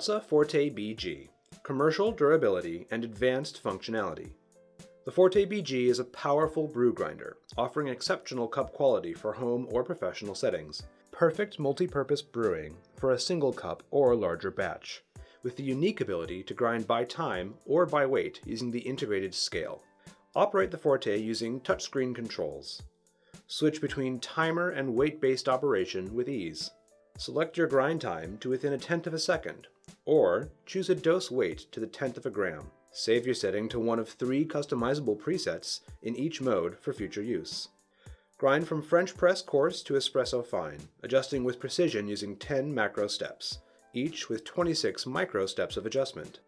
Baratza Forte BG, commercial durability and advanced functionality. The Forte BG is a powerful brew grinder, offering exceptional cup quality for home or professional settings. Perfect multi-purpose brewing for a single cup or larger batch, with the unique ability to grind by time or by weight using the integrated scale. Operate the Forte using touchscreen controls. Switch between timer and weight-based operation with ease. Select your grind time to within 1/10 of a second, or choose a dose weight to the 1/10 of a gram. Save your setting to one of 3 customizable presets in each mode for future use. Grind from French press coarse to espresso fine, adjusting with precision using 10 macro steps, each with 26 micro steps of adjustment.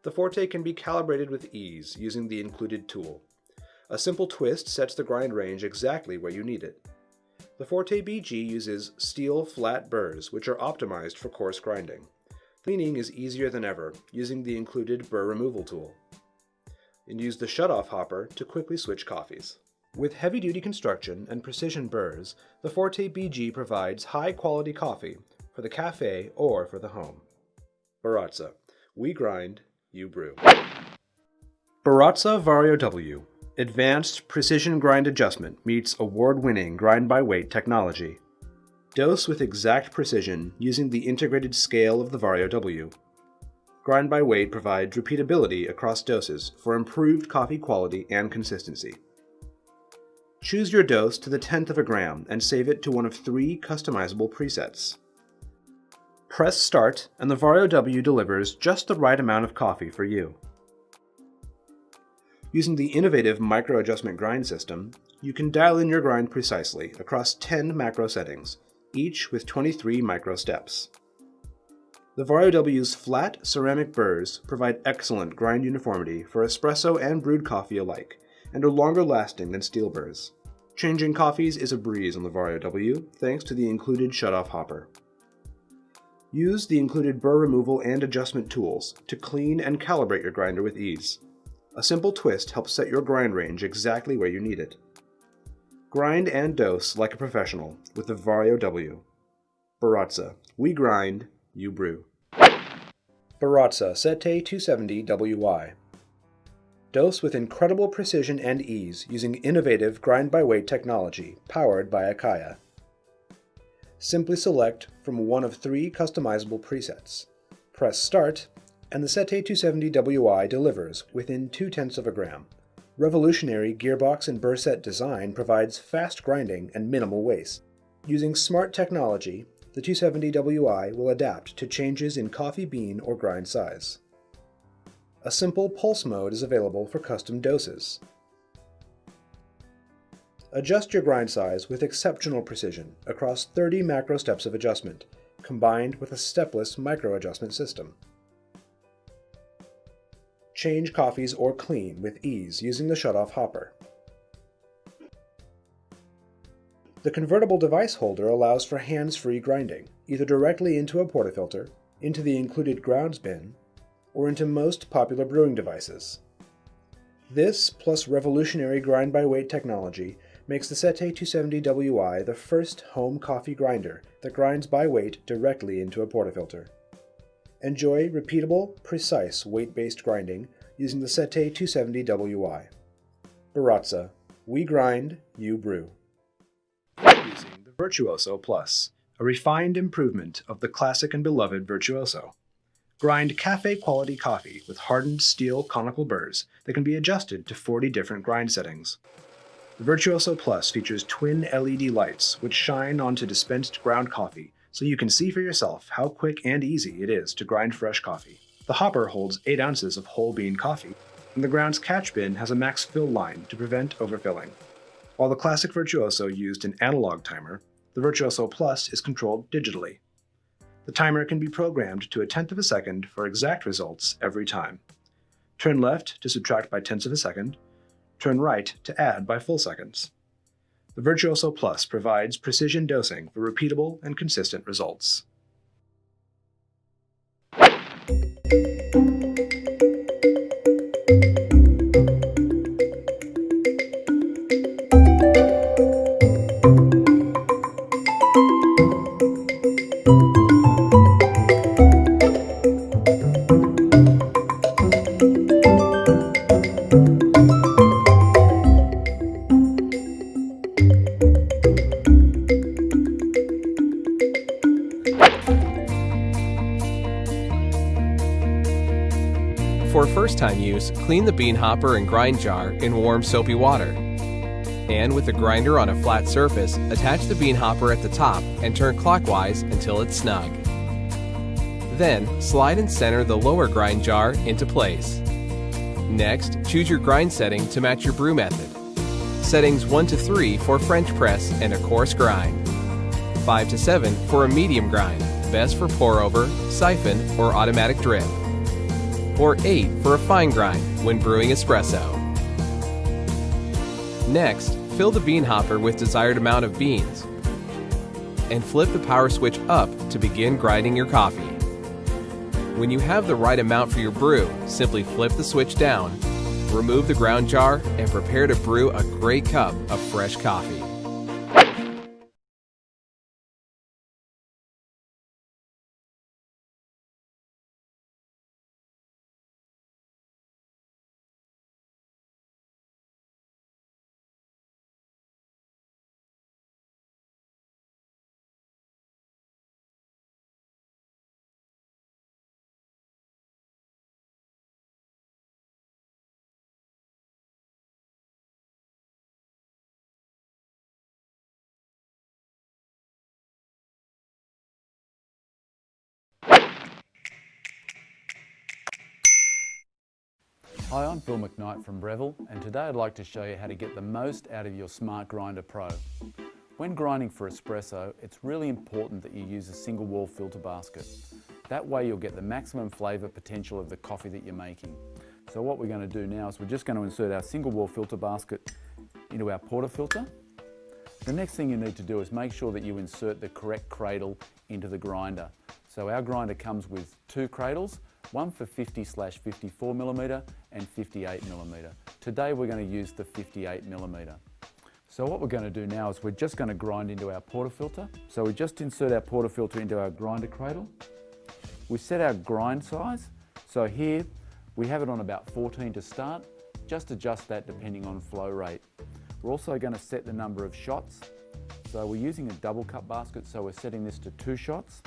The Forte can be calibrated with ease using the included tool. A simple twist sets the grind range exactly where you need it. The Forte BG uses steel flat burrs, which are optimized for coarse grinding. Cleaning is easier than ever using the included burr removal tool. And use the shut-off hopper to quickly switch coffees. With heavy-duty construction and precision burrs, the Forte BG provides high-quality coffee for the cafe or for the home. Baratza. We grind, you brew. Baratza Vario-W. Advanced precision grind adjustment meets award-winning grind-by-weight technology. Dose with exact precision using the integrated scale of the Vario-W. Grind-by-weight provides repeatability across doses for improved coffee quality and consistency. Choose your dose to the 1/10 of a gram and save it to one of 3 customizable presets. Press Start and the Vario-W delivers just the right amount of coffee for you. Using the innovative micro adjustment grind system, you can dial in your grind precisely across 10 macro settings, each with 23 micro steps. The Vario-W's flat ceramic burrs provide excellent grind uniformity for espresso and brewed coffee alike, and are longer lasting than steel burrs. Changing coffees is a breeze on the Vario-W thanks to the included shut-off hopper. Use the included burr removal and adjustment tools to clean and calibrate your grinder with ease. A simple twist helps set your grind range exactly where you need it. Grind and dose like a professional with the Vario-W. Baratza. We grind, you brew. Baratza Sette 270WY. Dose with incredible precision and ease using innovative grind-by-weight technology powered by Akaya. Simply select from one of 3 customizable presets. Press Start, and the Sette 270WY delivers within 0.2 of a gram. Revolutionary gearbox and burr set design provides fast grinding and minimal waste. Using smart technology, the 270WI will adapt to changes in coffee bean or grind size. A simple pulse mode is available for custom doses. Adjust your grind size with exceptional precision across 30 macro steps of adjustment, combined with a stepless micro adjustment system. Change coffees or clean with ease using the shut-off hopper. The convertible device holder allows for hands-free grinding, either directly into a portafilter, into the included grounds bin, or into most popular brewing devices. This, plus revolutionary grind-by-weight technology, makes the Sette 270WI the first home coffee grinder that grinds by weight directly into a portafilter. Enjoy repeatable, precise weight-based grinding using the Sette 270WI. Baratza. We grind, you brew. Using the Virtuoso Plus, a refined improvement of the classic and beloved Virtuoso. Grind cafe-quality coffee with hardened steel conical burrs that can be adjusted to 40 different grind settings. The Virtuoso Plus features twin LED lights which shine onto dispensed ground coffee so you can see for yourself how quick and easy it is to grind fresh coffee. The hopper holds 8 ounces of whole bean coffee, and the ground's catch bin has a max fill line to prevent overfilling. While the classic Virtuoso used an analog timer, the Virtuoso Plus is controlled digitally. The timer can be programmed to 1/10 of a second for exact results every time. Turn left to subtract by 1/10 of a second, turn right to add by full seconds. The Virtuoso Plus provides precision dosing for repeatable and consistent results. use, clean the bean hopper and grind jar in warm soapy water. And with the grinder on a flat surface, attach the bean hopper at the top and turn clockwise until it's snug. Then, slide and center the lower grind jar into place. Next, choose your grind setting to match your brew method. Settings 1 to 3 for French press and a coarse grind. 5 to 7 for a medium grind, best for pour over, siphon, or automatic drip. Or 8 for a fine grind when brewing espresso. Next, fill the bean hopper with desired amount of beans and flip the power switch up to begin grinding your coffee. When you have the right amount for your brew, simply flip the switch down, remove the ground jar, and prepare to brew a great cup of fresh coffee. Hi, I'm Phil McKnight from Breville, and today I'd like to show you how to get the most out of your Smart Grinder Pro. When grinding for espresso, it's really important that you use a single wall filter basket. That way you'll get the maximum flavour potential of the coffee that you're making. So what we're going to do now is we're just going to insert our single wall filter basket into our portafilter. The next thing you need to do is make sure that you insert the correct cradle into the grinder. So our grinder comes with 2 cradles, one for 50/54mm and 58mm. Today we're going to use the 58mm. So what we're going to do now is we're just going to grind into our portafilter. So we just insert our portafilter into our grinder cradle. We set our grind size. So here we have it on about 14 to start. Just adjust that depending on flow rate. We're also going to set the number of shots. So we're using a double cup basket, so we're setting this to 2 shots.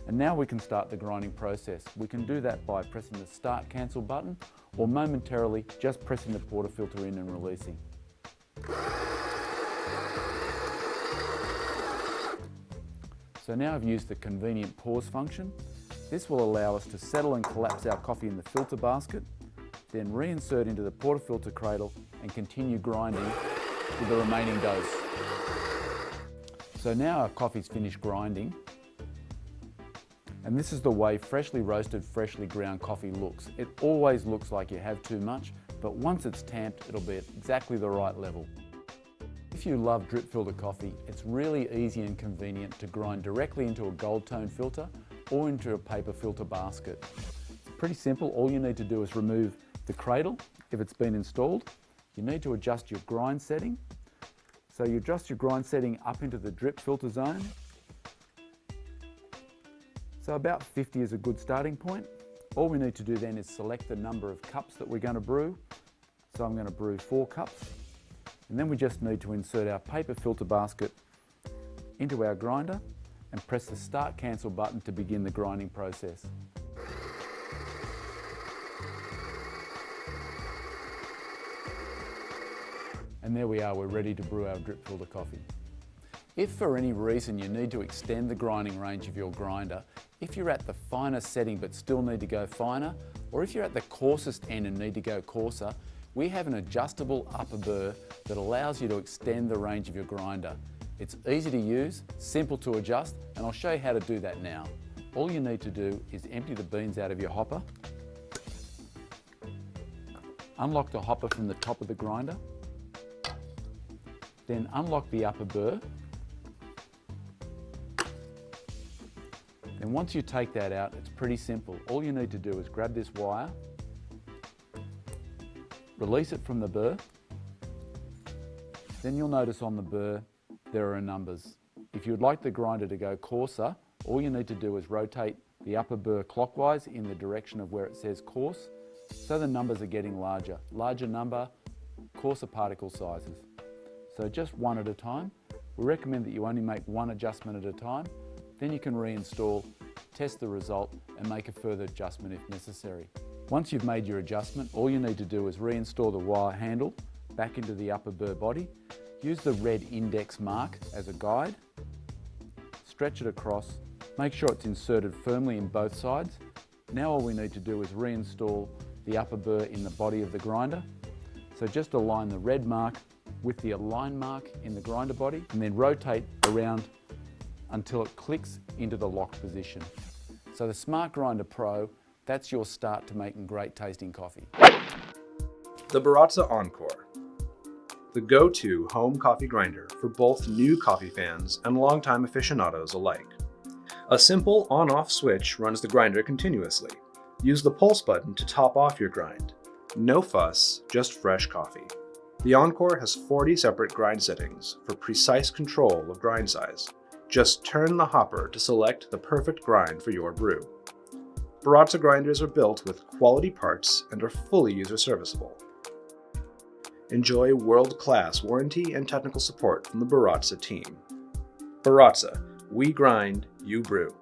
And now we can start the grinding process. We can do that by pressing the start cancel button or momentarily just pressing the portafilter in and releasing. So now I've used the convenient pause function. This will allow us to settle and collapse our coffee in the filter basket, then reinsert into the portafilter cradle and continue grinding with the remaining dose. So now our coffee's finished grinding. And this is the way freshly roasted, freshly ground coffee looks. It always looks like you have too much, but once it's tamped, it'll be at exactly the right level. If you love drip filter coffee, it's really easy and convenient to grind directly into a gold tone filter or into a paper filter basket. It's pretty simple. All you need to do is remove the cradle if it's been installed. You need to adjust your grind setting. So you adjust your grind setting up into the drip filter zone. So about 50 is a good starting point. All we need to do then is select the number of cups that we're going to brew. So I'm going to brew 4 cups. And then we just need to insert our paper filter basket into our grinder and press the start cancel button to begin the grinding process. And there we are, we're ready to brew our drip filter coffee. If for any reason you need to extend the grinding range of your grinder, if you're at the finest setting but still need to go finer, or if you're at the coarsest end and need to go coarser, we have an adjustable upper burr that allows you to extend the range of your grinder. It's easy to use, simple to adjust, and I'll show you how to do that now. All you need to do is empty the beans out of your hopper, unlock the hopper from the top of the grinder, then unlock the upper burr. And once you take that out, it's pretty simple. All you need to do is grab this wire, release it from the burr, then you'll notice on the burr there are numbers. If you'd like the grinder to go coarser, all you need to do is rotate the upper burr clockwise in the direction of where it says coarse, so the numbers are getting larger. Larger number, coarser particle sizes. So just one at a time. We recommend that you only make one adjustment at a time. Then you can reinstall, test the result and make a further adjustment if necessary. Once you've made your adjustment, all you need to do is reinstall the wire handle back into the upper burr body. Use the red index mark as a guide. Stretch it across. Make sure it's inserted firmly in both sides. Now all we need to do is reinstall the upper burr in the body of the grinder. So just align the red mark with the align mark in the grinder body and then rotate around until it clicks into the locked position. So the Smart Grinder Pro, that's your start to making great tasting coffee. The Baratza Encore, the go-to home coffee grinder for both new coffee fans and longtime aficionados alike. A simple on-off switch runs the grinder continuously. Use the pulse button to top off your grind. No fuss, just fresh coffee. The Encore has 40 separate grind settings for precise control of grind size. Just turn the hopper to select the perfect grind for your brew. Baratza grinders are built with quality parts and are fully user serviceable. Enjoy world-class warranty and technical support from the Baratza team. Baratza, we grind, you brew.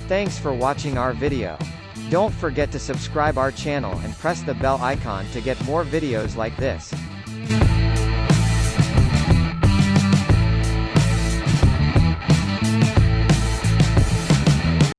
Thanks for watching our video. Don't forget to subscribe our channel and press the bell icon to get more videos like this.